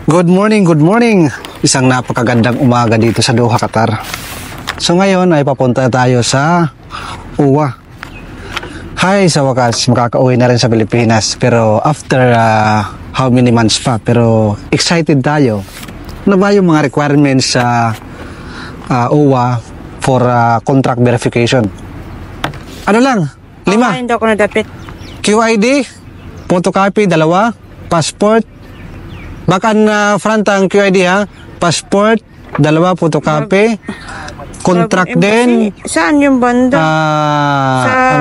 Good morning, good morning. Isang napakagandang umaga dito sa Doha, Qatar. So ngayon ay papunta tayo sa UWA. Hi, sa wakas, makakauwi na rin sa Pilipinas. Pero after how many months pa. Pero excited tayo. Ano ba yung mga requirements sa UWA for contract verification? Ano lang? 5. Hindi ako nadapit. QID, photocopy, 2, passport, bakan front ang QID ha, passport, 2 photocopy, contract din. Saan yung banda?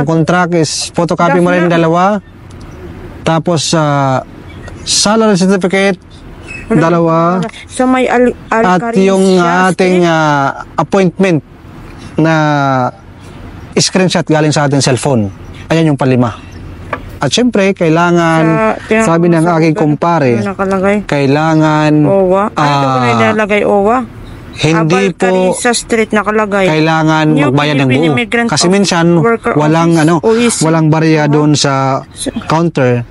Ang contract is photocopy mo rin 2, tapos salary certificate, 2, so may at yung ating appointment na screenshot galing sa ating cellphone. Ayan yung 5. At syempre, kailangan, sabi ng aking kumpare, kailangan, OWA? Ito ko na ilalagay OWA? Hindi po, sa street nakalagay. kailangan magbayad ng buo. Kasi minsan, walang barya doon sa counter,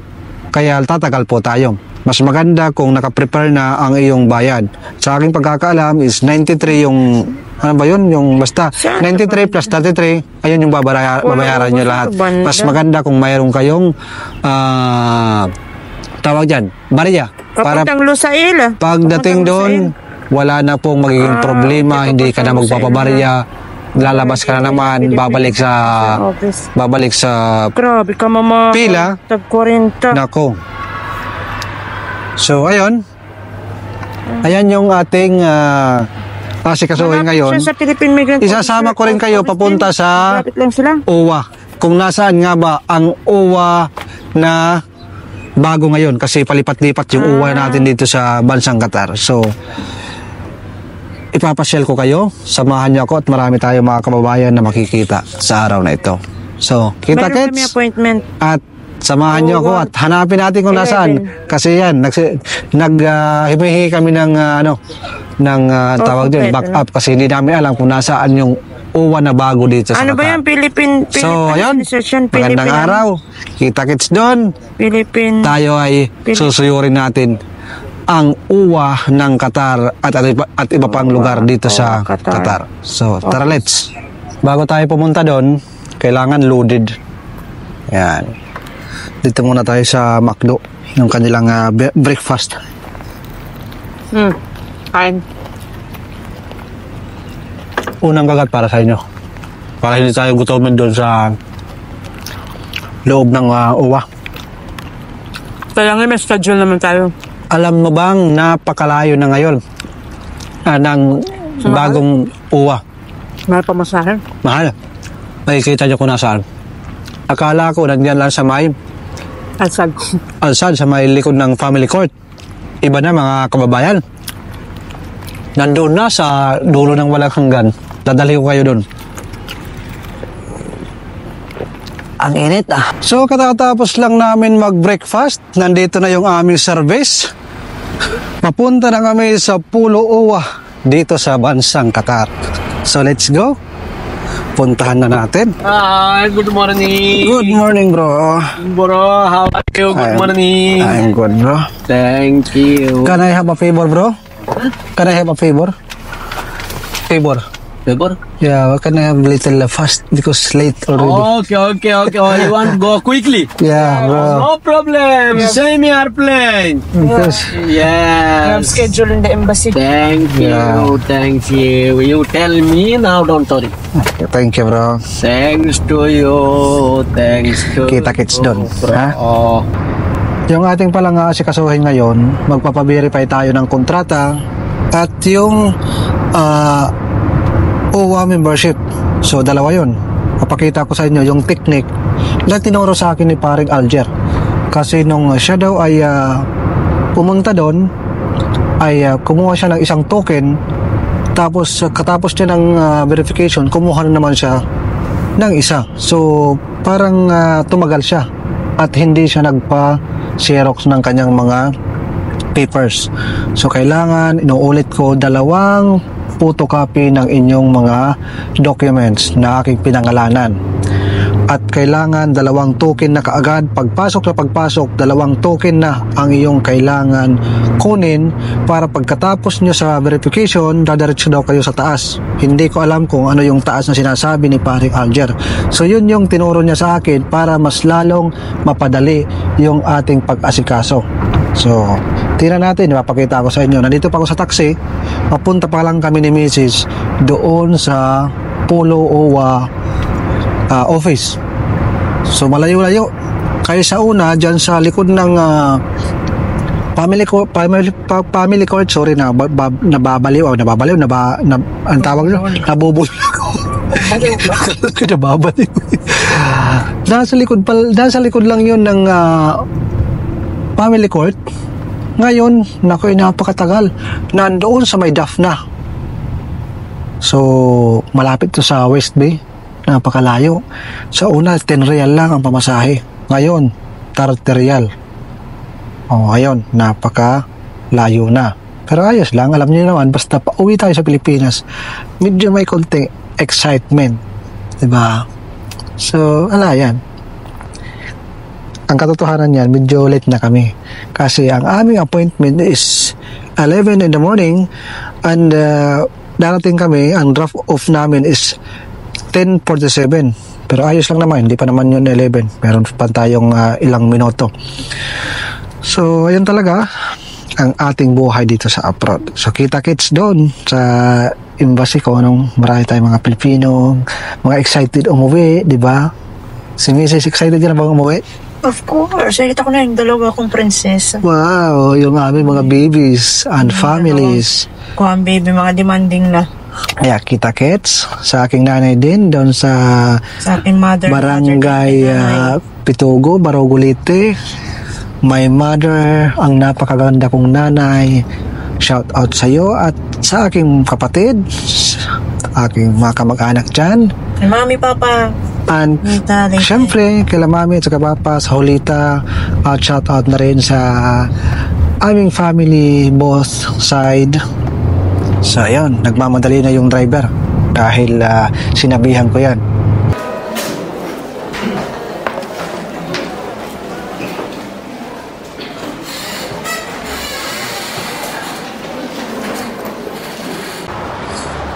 kaya tatagal po tayo. Mas maganda kung nakaprepare na ang iyong bayad. Sa aking pagkakaalam is 93 yung, ano ba yun? Yung basta, 93 plus 33, ayun yung babayaran nyo lahat. Mas maganda kung mayroon kayong, tawag dyan, barya. Para pagdating doon, wala na pong magiging problema, hindi ka na magpapabarya, lalabas ka na naman, babalik sa grabe ka mama, pila. Nako. So, ayun. Ayan yung ating asikasuhin ngayon. Isasama ko rin kayo papunta sa UWA. Kung nasaan nga ba ang UWA na bago ngayon. Kasi palipat-lipat yung UWA natin dito sa bansang Qatar. So, ipapasyal ko kayo. Samahan niyo ako at marami tayong mga kababayan na makikita sa araw na ito. So, kita-kits. At samahan niyo ako at hanapin natin kung nasaan. Kasi yan, naghihingi kami ng tawag din, back up kasi hindi namin alam kung nasaan yung UWA na bago dito sa Qatar. Ano ba yan? Philippine so, ayun, magandang araw. Kita-kits doon. Tayo ay susuyurin natin ang UWA ng Qatar at iba pang lugar dito sa Qatar. So, tara let's. Bago tayo pumunta doon, kailangan loaded. Yan. Dito muna tayo sa McDo, yung kanilang breakfast. Kain. Unang kagat para sa inyo. Para hindi tayo gutomin doon sa loob ng UWA. Kaya nga may schedule naman tayo. Alam mo bang napakalayo na ngayon ng bagong UWA? Mahal pa masahe? Mahal. Makikita nyo kung nasaan. Akala ko nandiyan lang sa may Alsad sa may likod ng family court. Iba na mga kababayan. Nandun na sa dulo ng walang hanggan. Dadali ko kayo doon. Ang init ah. So katatapos lang namin mag-breakfast. Nandito na yung aming service. Papunta na kami sa Pulo UWA dito sa bansang Qatar. So let's go. Puntahan na natin. Hi, good morning. Good morning, bro. Bro, how are you? Good morning. I'm good, bro. Thank you. Can I have a favor, bro? Can I have a favor? Favor? Yeah, can I have a little fast because late already. Okay. Oh, you want to go quickly? Yeah, bro. No problem. Same airplane. Because Yes. Schedule in the embassy. Thank you. You tell me now, don't worry. thank you, bro. Thanks to you. Kita-kits doon. Ha? Oh. Yung ating palang asikasuhin ngayon, magpapaverify tayo ng kontrata at yung UWA membership. So, dalawa yun. Papakita ko sa inyo yung technique na tinuro sa akin ni paring Alger. Kasi nung siya daw ay pumunta doon, ay kumuha siya ng isang token. Tapos, katapos niya ng verification, kumuha na naman siya ng isa. So, parang tumagal siya. At hindi siya nagpa-xerox ng kanyang mga papers. So, kailangan, inuulit ko, 2 photocopy ng inyong mga documents na aking pinangalanan. at kailangan 2 token na kaagad. Pagpasok 2 token na ang iyong kailangan kunin para pagkatapos nyo sa verification, dadiretso daw kayo sa taas. Hindi ko alam kung ano yung taas na sinasabi ni paring Alger. So yun yung tinuro niya sa akin para mas lalong mapadali yung ating pag-asikaso. So tingnan natin, mapakita ko sa inyo. Nandito pa ako sa taxi, papunta pa lang kami ni Mrs. doon sa Polo OWA office. So malayo-layo. Kaya sa una, dyan sa likod ng family court, sorry, nababaliw, ang tawag nyo, nabubulol ako. Nababaliw. Nasa likod lang yun ng family court. Ngayon, naku, napakatagal. Nandoon sa may Daphna. So, malapit to sa West Bay. Napakalayo. Sa una, 10 real lang ang pamasahe. Ngayon, 30 real. O, ngayon, napakalayo na. Pero ayos lang, alam niyo naman, basta pauwi tayo sa Pilipinas, medyo may konting excitement. Diba? So, ala yan. Ang katotohanan yan, medyo late na kami. Kasi ang aming appointment is 11 in the morning and darating kami, ang drop off namin is 10:47. Pero ayos lang naman, hindi pa naman yun 11. Meron pa tayong ilang minuto. So, ayun talaga ang ating buhay dito sa abroad. So, kita-kits doon sa embassy ko nung marami tayong mga Pilipino, mga excited umuwi, di ba? Si Mrs. excited ka na bang umuwi? Of course. Nakita ko na yung 2 kong prinsesa. Wow, yung aming mga babies and families. Kung ang baby, mga demanding na. Kaya kita-kits sa aking nanay din doon sa aking mother. Barangay Pitugo, Barogulite. My mother, ang napakaganda kong nanay. Shout out sa iyo at sa aking kapatid, aking mga kamag-anak dyan. Kay mami, papa. And syempre, kila mami at saka papa sa Holita, at shout out na rin sa aming family, both side. So ayun, nagmamadali na yung driver dahil sinabihan ko yan.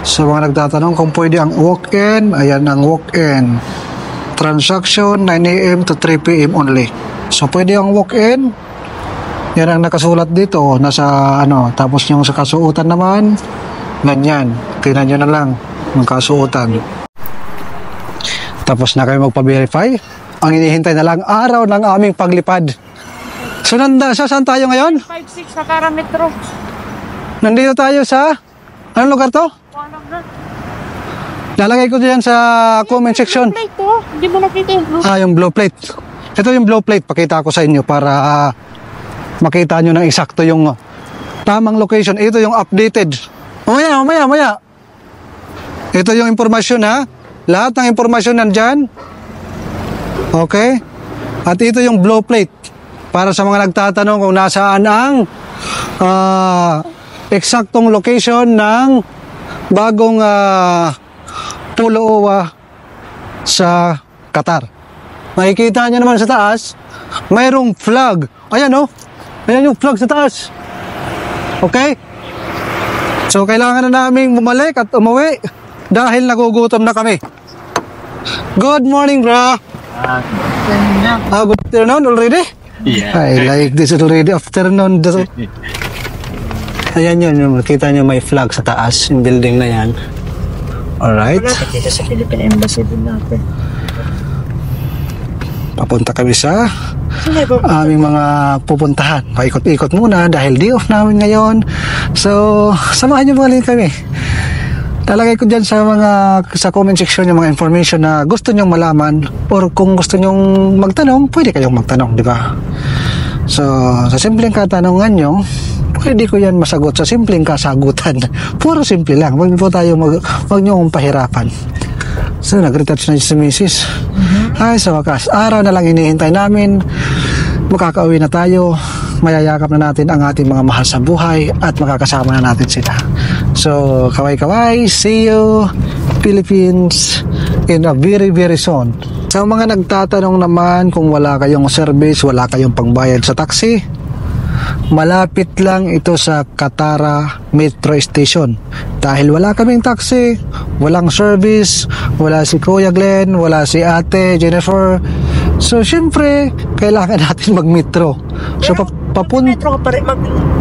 Sa mga nagtatanong kung pwede ang walk-in, ayan ang walk-in. Transaction 9 AM to 3 PM only. So pwede ang walk-in. Yan ang nakasulat dito, nasa tapos yung sa kasuotan naman, ganyan. Tingnan nyo na lang yung kasuotan. Tapos na kayo magpa-verify. Ang hinihintay na lang araw ng aming paglipad. So saan tayo ngayon? 5-6 sa Carametro. Nandito tayo sa anong lugar to? Lalagay ko diyan sa comment section. Plate to. Hindi mo nakita yung blue. Yung blue plate. Ito yung blue plate. Pakita ko sa inyo para makita nyo ng eksakto yung tamang location. Ito yung updated. Mamaya. Ito yung impormasyon, ha. Lahat ng impormasyon nandyan. Okay? At ito yung blue plate. Para sa mga nagtatanong kung nasaan ang eksaktong location ng bagong Polo OWA sa Qatar. Makikita nyo naman sa taas, mayroong flag. Ayan, ayan yung flag sa taas. Okay? So, kailangan na namin bumalik at umuwi dahil nagugutom na kami. Good morning, bro. Good afternoon already? Yeah. I like this already. Afternoon. Ayan yun. Makita nyo may flag sa taas. Yung building na yan. Alright. Malapit dito sa Philippine Embassy din natin. Papunta kami sa aming mga pupuntahan. Paikot-ikot muna dahil day off namin ngayon. So, samahan nyo mga rin kami. Lalagay ko dyan sa comment section yung mga information na gusto nyong malaman or kung gusto nyong magtanong, pwede kayong magtanong, di ba? So, sa simpleng katanungan nyo, pwede ko yan masagot sa simpleng kasagutan. Puro simple lang. Wag nyo akong pahirapan. So, nag-retouch na si Mrs. Ay, sa wakas, araw na lang hinihintay namin. Makakauwi na tayo. Mayayakap na natin ang ating mga mahal sa buhay at makakasama na natin sila. So, kaway-kaway. See you, Philippines, in a very, very soon. Sa mga nagtatanong naman kung wala kayong service, wala kayong pangbayad sa taxi, malapit lang ito sa Katara Metro Station. Dahil wala kaming taxi, walang service, wala si Kuya Glenn, wala si Ate Jennifer. So, syempre, kailangan natin mag-metro. So, papunta. Metro ka pa rin.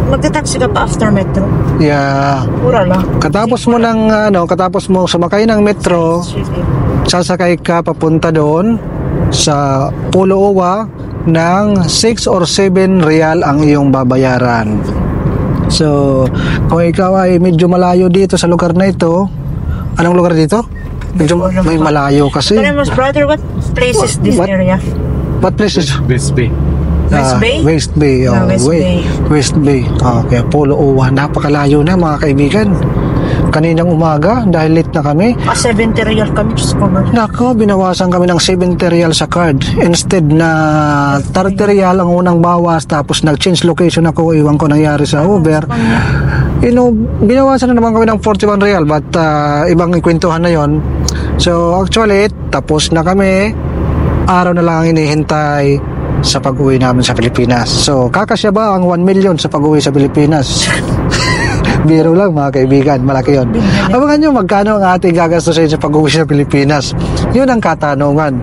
Magta-taxi ka pa after metro. Yeah. Mura lang. Katapos mo sumakay ng metro, sasakay ka papunta doon sa Pulo Uwa ng 6 or 7 real ang iyong babayaran. So, kung ikaw ay medyo malayo dito sa lugar na ito, anong lugar dito? Medyo may malayo kasi. Tell us, brother, what place is this What? area? What place is? West Bay. West Bay? West Bay. Oh, West Bay. West Bay. Okay, Pulo Uwa. Napakalayo na mga kaibigan. Kaninang umaga, dahil late na kami, 70 real kami. Just cover. nako, binawasan kami ng 70 real sa card. Instead na 30 real ang unang bawas, tapos nag-change location ako, iwan ko nangyari sa Uber. Binawasan na naman kami ng 41 real, but ibang ikwentuhan na yon. So, actually, tapos na kami. Araw na lang ang hinihintay sa pag-uwi namin sa Pilipinas. So, kakasya ba ang 1 million sa pag-uwi sa Pilipinas? Biro lang mga kaibigan, malaki yun. Abangan nyo magkano ang ating gagastusin sa pag-uwi sa Pilipinas. Yun ang katanungan.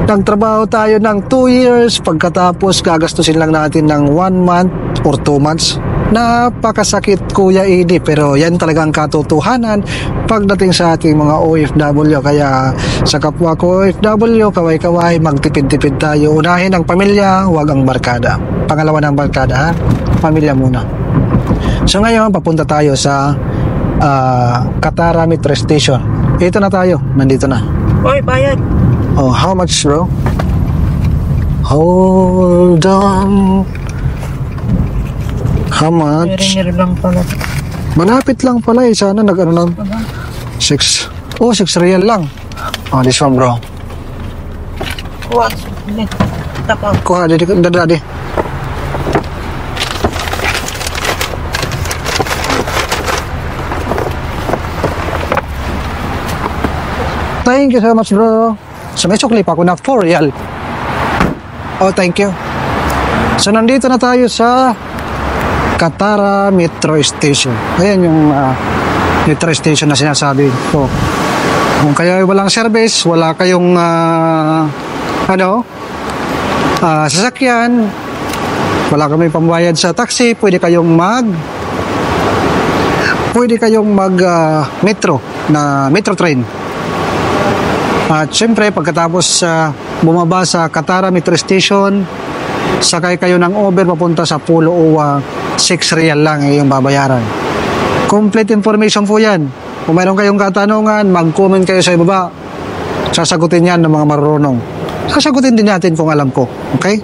Nagtrabaho tayo ng 2 years, pagkatapos gagastusin lang natin ng 1 month or 2 months. Napakasakit, Kuya Edi, pero yan talagang katotohanan pagdating sa ating mga OFW. Kaya sa kapwa ko OFW, kaway-kaway, magtipid-tipid tayo. Unahin ang pamilya, huwag ang barkada. Pangalawa ng barkada, ha? Pamilya muna. So ngayon, papunta tayo sa Katara Metro Station. Ito na tayo, nandito na. Oy, bayad. Oh, how much, bro? Hold on. How much? Nire lang pala. Malapit lang pala eh. Sana nag-ano lang. 6. Oh, 6 real lang. Oh, this one, bro. What? Tapaw. Kuha, dadi. Thank you so much, bro. So, may sukli pa ako na 4 real. Oh, thank you. So, nandito na tayo sa Katara Metro Station. Ayan yung metro station na sinasabi ko. Kung kayo ay walang service, wala kayong sasakyan, wala kami pambayad sa taxi, pwede kayong mag metro na metro train. At syempre pagkatapos bumaba sa Katara Metro Station, sakay kayo ng Uber papunta sa Pulo Uwa, 6 real lang yung babayaran. Complete information po yan. Kung mayroon kayong katanungan, mag-comment kayo sa ibaba. Sasagutin yan ng mga marunong. Sasagutin din natin kung alam ko. Okay?